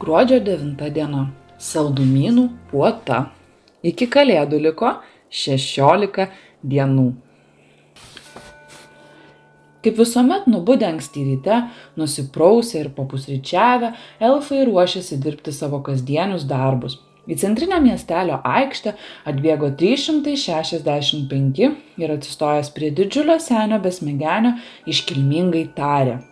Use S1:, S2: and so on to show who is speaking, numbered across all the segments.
S1: Gruodžio 9 diena. Saldumynų puota. Iki kalėdų liko 16 dienų. Kaip visuomet nubudę anksti ryte, nusiprausę ir papusryčiavę, elfai ruošėsi dirbti savo kasdienius darbus. Į centrinę miestelio aikštę atbėgo 365 ir atsistojęs prie didžiulio senio besmegenio iškilmingai tarė: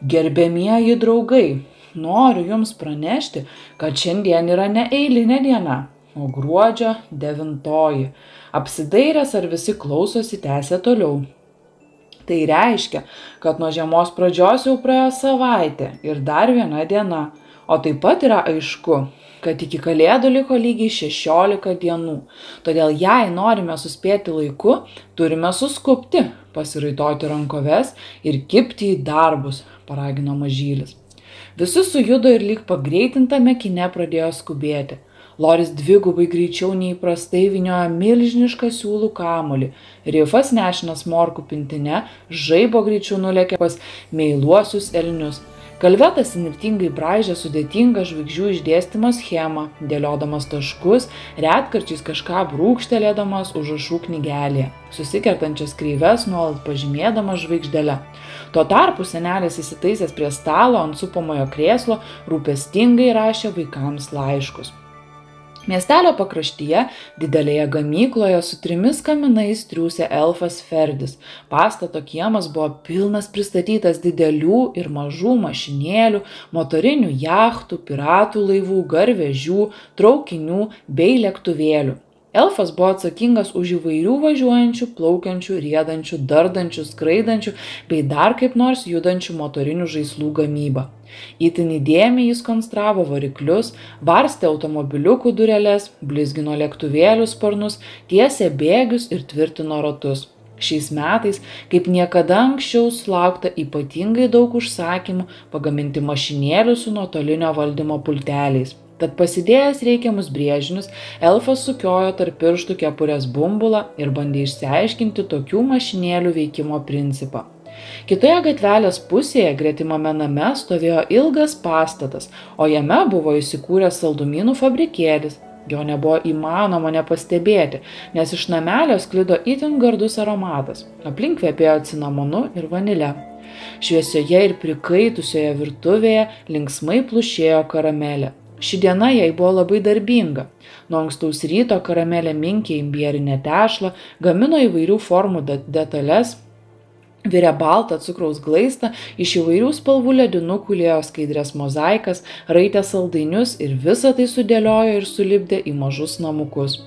S1: Gerbiamieji draugai, noriu jums pranešti, kad šiandien yra ne eilinė diena, o gruodžio 9. Apsidairęs, ar visi klausosi, tęsė toliau. Tai reiškia, kad nuo žiemos pradžios jau praėjo savaitė ir dar viena diena, o taip pat yra aišku, kad iki kalėdų liko lygiai 16 dienų. Todėl jei norime suspėti laiku, turime suskubti, pasiraitoti rankoves ir kibti į darbus, paragino mažylis. Visi sujudo ir lyg pagreitintame kine pradėjo skubėti. Loris dvigubai greičiau nei įprastai vyniojo milžinišką siūlų kamuolį. Rifas, nešinas morkų pintine, žaibo greičiu nulėkė pas meiluosius elnius. Kalvetas įnirtingai braižė sudėtingą žvaigždžių išdėstymo schemą, dėliodamas taškus, retkarčiais kažką brūkštelėdamas užrašų knygelėje, susikertančias kreives nuolat pažymėdamas žvaigždele. Tuo tarpu senelis įsitaisęs prie stalo ant supamojo krėslo rūpestingai rašė vaikams laiškus. Miestelio pakraštyje, didelėje gamykloje su 3 kaminais triūsė elfas Ferdis. Pastato kiemas buvo pilnas pristatytas didelių ir mažų mašinėlių, motorinių jachtų, piratų laivų, garvežių, traukinių bei lėktuvėlių. Elfas buvo atsakingas už įvairių važiuojančių, plaukiančių, riedančių, dardančių, skraidančių bei dar kaip nors judančių motorinių žaislų gamybą. Itin įdėmiai jis konstravo variklius, varstė automobiliukų dureles, blizgino lėktuvėlių sparnus, tiesė bėgius ir tvirtino ratus. Šiais metais, kaip niekada anksčiau, sulaukta ypatingai daug užsakymų pagaminti mašinėlių su nuotolinio valdymo pulteliais. Tad pasidėjęs reikiamus brėžinius, elfas sukiojo tarp pirštų kepurės bumbulą ir bandė išsiaiškinti tokių mašinėlių veikimo principą. Kitoje gatvelės pusėje gretimame name stovėjo ilgas pastatas, o jame buvo įsikūręs saldumynų fabrikėlis. Jo nebuvo įmanoma nepastebėti, nes iš namelio sklido itin gardus aromatas. Aplink kvepėjo cinamonu ir vanile. Šviesioje ir prikaitusioje virtuvėje linksmai plušėjo karamelė. Ši diena jai buvo labai darbinga. Nuo ankstaus ryto karamelė minkė imbierinę tešlą, gamino įvairių formų detales, virė baltą cukraus glaistą, iš įvairių spalvų ledinukų liejo skaidrias mozaikas, raitė saldainius ir visą tai sudėliojo ir sulipdė į mažus namukus.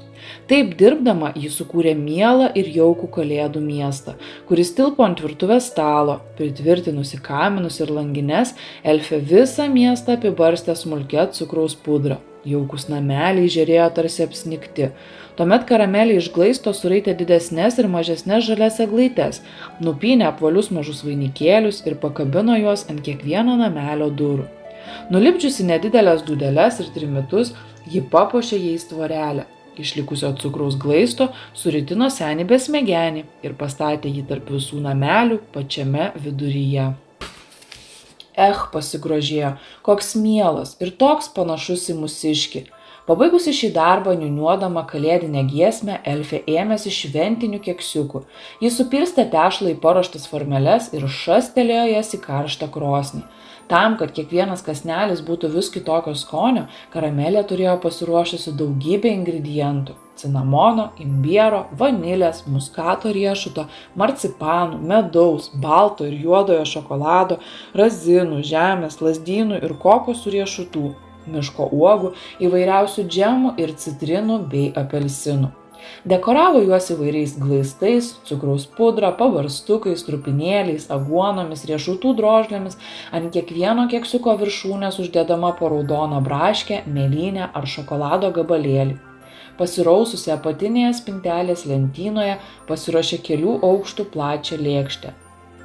S1: Taip dirbdama, ji sukūrė mielą ir jaukų kalėdų miestą, kuris tilpo ant virtuvės stalo. Pritvirtinusi kaminus ir langines, elfė visą miestą apibarstė smulkia cukraus pudra. Jaukus nameliai žėrėjo tarsi apsnigti. Tuomet karamelė iš glaisto suraitė didesnės ir mažesnės žalias eglaites, nupynė apvalius mažus vainikėlius ir pakabino juos ant kiekvieno namelio durų. Nulipdžiusi nedidelės dūdeles ir trimitus, ji papuošė jais tvorelę. Išlikusio cukraus glaisto suritino senį besmegenį ir pastatė jį tarp visų namelių pačiame viduryje. Pasigrožėjo, koks mielas ir toks panašus į mūsiškį. Pabaigusi šį darbą, niūniuodama kalėdinę giesmę, elfė ėmėsi šventinių keksiukų. Jis supilstė tešlą į paruoštas formeles ir šastelėjo jas į karštą krosnį. Tam, kad kiekvienas kąsnelis būtų vis kitokio skonio, karamelė turėjo pasiruošusi daugybę ingredientų – cinamono, imbiero, vanilės, muskato riešuto, marcipanų, medaus, balto ir juodojo šokolado, razinų, žemės, lazdynų ir kokosų riešutų, miško uogų, įvairiausių džemų ir citrinų bei apelsinų. Dekoravo juos įvairiais glaistais, cukraus pudra, pabarstukais, trupinėliais, aguonomis, riešutų drožlėmis, ant kiekvieno keksiuko viršūnės uždedama po raudoną braškę, mėlynę ar šokolado gabalėlį. Pasiraususi apatinėje spintelės lentynoje pasiruošė kelių aukštų plačią lėkštę.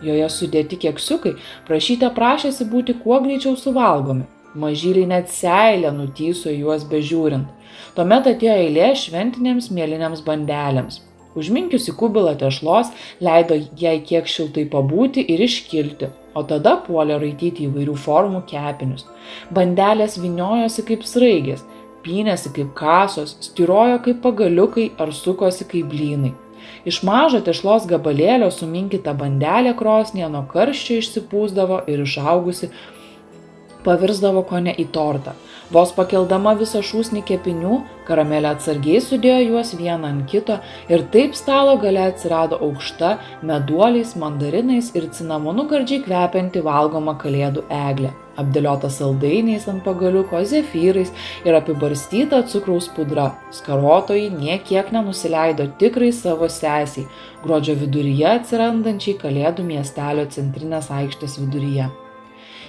S1: Joje sudėti keksiukai prašyte prašėsi būti kuo greičiau suvalgomi. Mažyliai net seilę nutyso juos bežiūrint. Tuomet atėjo eilė šventinėms mėlynėms bandelėms. Užminkiusi kubilą tešlos, leido jai kiek šiltai pabūti ir iškilti, o tada puolė raityti įvairių formų kepinius. Bandelės vyniojosi kaip sraigės, pynėsi kaip kasos, styrojo kaip pagaliukai ar sukosi kaip blynai. Iš mažo tešlos gabalėlio suminkyta bandelė krosnyje nuo karščio išsipūsdavo ir išaugusi pavirsdavo kone į tortą. Vos pakeldama visą šūsnį kepinių, Karamelė atsargiai sudėjo juos vieną ant kito ir taip stalo gale atsirado aukšta meduoliais, mandarinais ir cinamonu gardžiai kvepianti valgoma kalėdų eglė, apdėliota saldainiais ant pagaliuko, zefyrais ir apibarstyta cukraus pudra. Skarotojai nė kiek nenusileido tikrai savo sesiai, gruodžio viduryje atsirandančiai Kalėdų miestelio centrinės aikštės viduryje.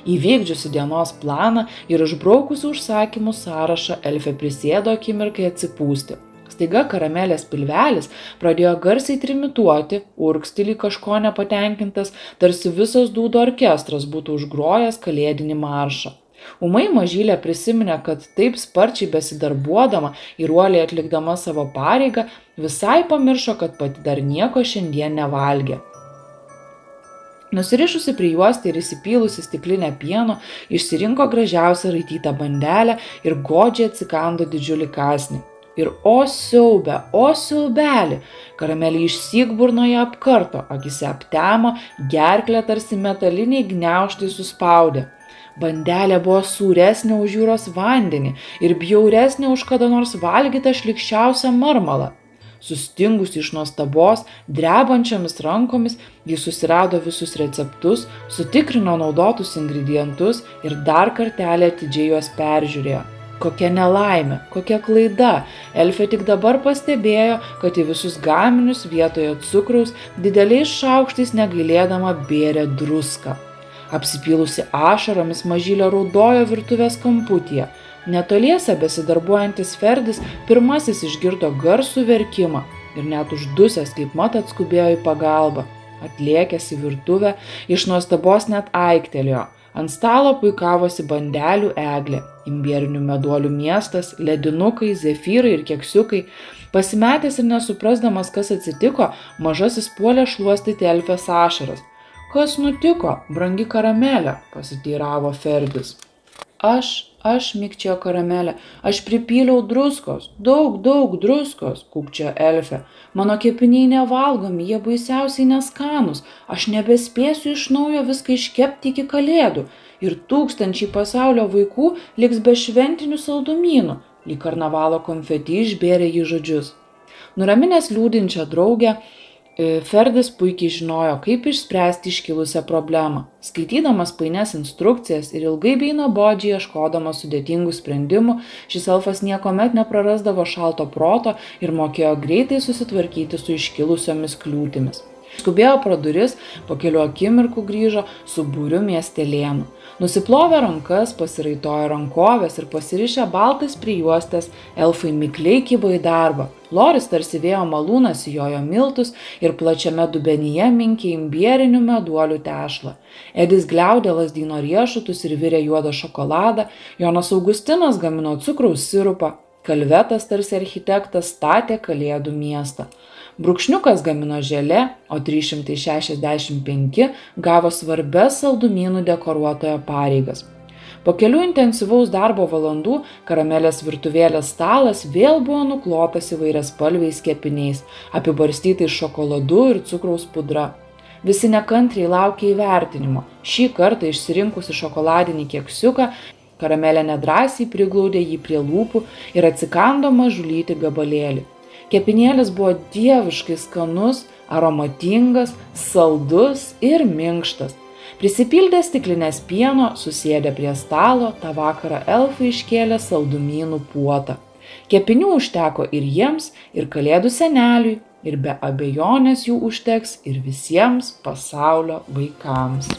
S1: Įvykdžiusi dienos planą ir išbraukusi užsakymų sąrašą, Elfė prisėdo akimirkai atsipūsti. Staiga Karamelės pilvelis pradėjo garsiai trimituoti, urgztį lyg kažko nepatenkintas, tarsi visas dūdų orkestras būtų užgrojęs kalėdinį maršą. Ūmai mažylė prisiminė, kad taip sparčiai besidarbuodama ir uoliai atlikdama savo pareigą, visai pamiršo, kad pati dar nieko šiandien nevalgė. Nusirišusi prijuostę ir įsipylusi stiklinę pieno, išsirinko gražiausią raitytą bandelę ir godžiai atsikando didžiulį kąsnį. Ir o siaubeli, Karamelė išsyk burnoje apkarto, akise aptemo, gerklę tarsi metaliniai gniaužtai suspaudė. Bandelė buvo sūresnė už jūros vandenį ir bjauresnė už kada nors valgytą šlykščiausią marmalą. Sustingusi iš nuostabos, drebančiomis rankomis, jis susirado visus receptus, sutikrino naudotus ingredientus ir dar kartelį atidžiai juos peržiūrėjo. Kokia nelaimė, kokia klaida! Elfė tik dabar pastebėjo, kad į visus gaminius vietoje cukraus dideliais šaukštais negailėdama bėrė druską. Apsipylusi ašaromis, mažylė raudojo virtuvės kamputyje. Netoliese besidarbuojantis Ferdis pirmasis išgirdo garsų verkimą ir net uždusęs kaip mat atskubėjo į pagalbą. Atlėkęs į virtuvę, iš nuostabos net aiktelėjo. Ant stalo puikavosi bandelių eglė, imbierinių meduolių miestas, ledinukai, zefyrai ir keksiukai. Pasimetęs ir nesuprasdamas, kas atsitiko, mažasis puolė šluostyti Elfės ašaras. Kas nutiko, brangi Karamelė, pasiteiravo Ferdis. Aš, mikčiojo Karamelė, aš pripyliau druskos, daug druskos, kūkčiojo Elfė. Mano kepiniai nevalgomi, jie baisiausiai neskanūs, aš nebespėsiu iš naujo viską iškepti iki Kalėdų ir tūkstančiai pasaulio vaikų liks be šventinių saldumynų, lyg karnavalo konfeti išbėrė jį žodžius. Nuraminęs liūdinčią draugę, Ferdis puikiai žinojo, kaip išspręsti iškilusią problemą. Skaitydamas painias instrukcijas ir ilgai bei nuobodžiai ieškodamas sudėtingų sprendimų, šis elfas niekuomet neprarasdavo šalto proto ir mokėjo greitai susitvarkyti su iškilusiomis kliūtimis. Skubėjo pro duris, po kelių akimirkų grįžo su būriu miestelėnų. Nusiplovė rankas, pasiraitojo rankovės ir pasirišę baltais prijuostės, elfai mikliai kibo į darbą. Loris tarsi vėjo malūnas įjojo miltus ir plačiame dubenyje minkė imbierinių meduolių tešlą. Edis gliaudė lazdyno riešutus ir virė juodą šokoladą, Jonas Augustinas gamino cukraus sirupą, Kalvetas tarsi architektas statė Kalėdų miestą. Brūkšniukas gamino želė, o 365 gavo svarbias saldumynų dekoruotojo pareigas. Po kelių intensyvaus darbo valandų Karamelės virtuvėlės stalas vėl buvo nuklotas įvairiaspalviais kepiniais, apibarstytais šokoladu ir cukraus pudra. Visi nekantriai laukė įvertinimo. Šį kartą išsirinkusi šokoladinį keksiuką, Karamelė nedrąsiai priglaudė jį prie lūpų ir atsikando mažulytį gabalėlį. Kepinėlis buvo dieviškai skanus, aromatingas, saldus ir minkštas. Prisipildė stiklinės pieno, susėdę prie stalo, tą vakarą elfai iškėlė saldumynų puotą. Kepinių užteko ir jiems, ir Kalėdų seneliui, ir be abejonės jų užteks ir visiems pasaulio vaikams.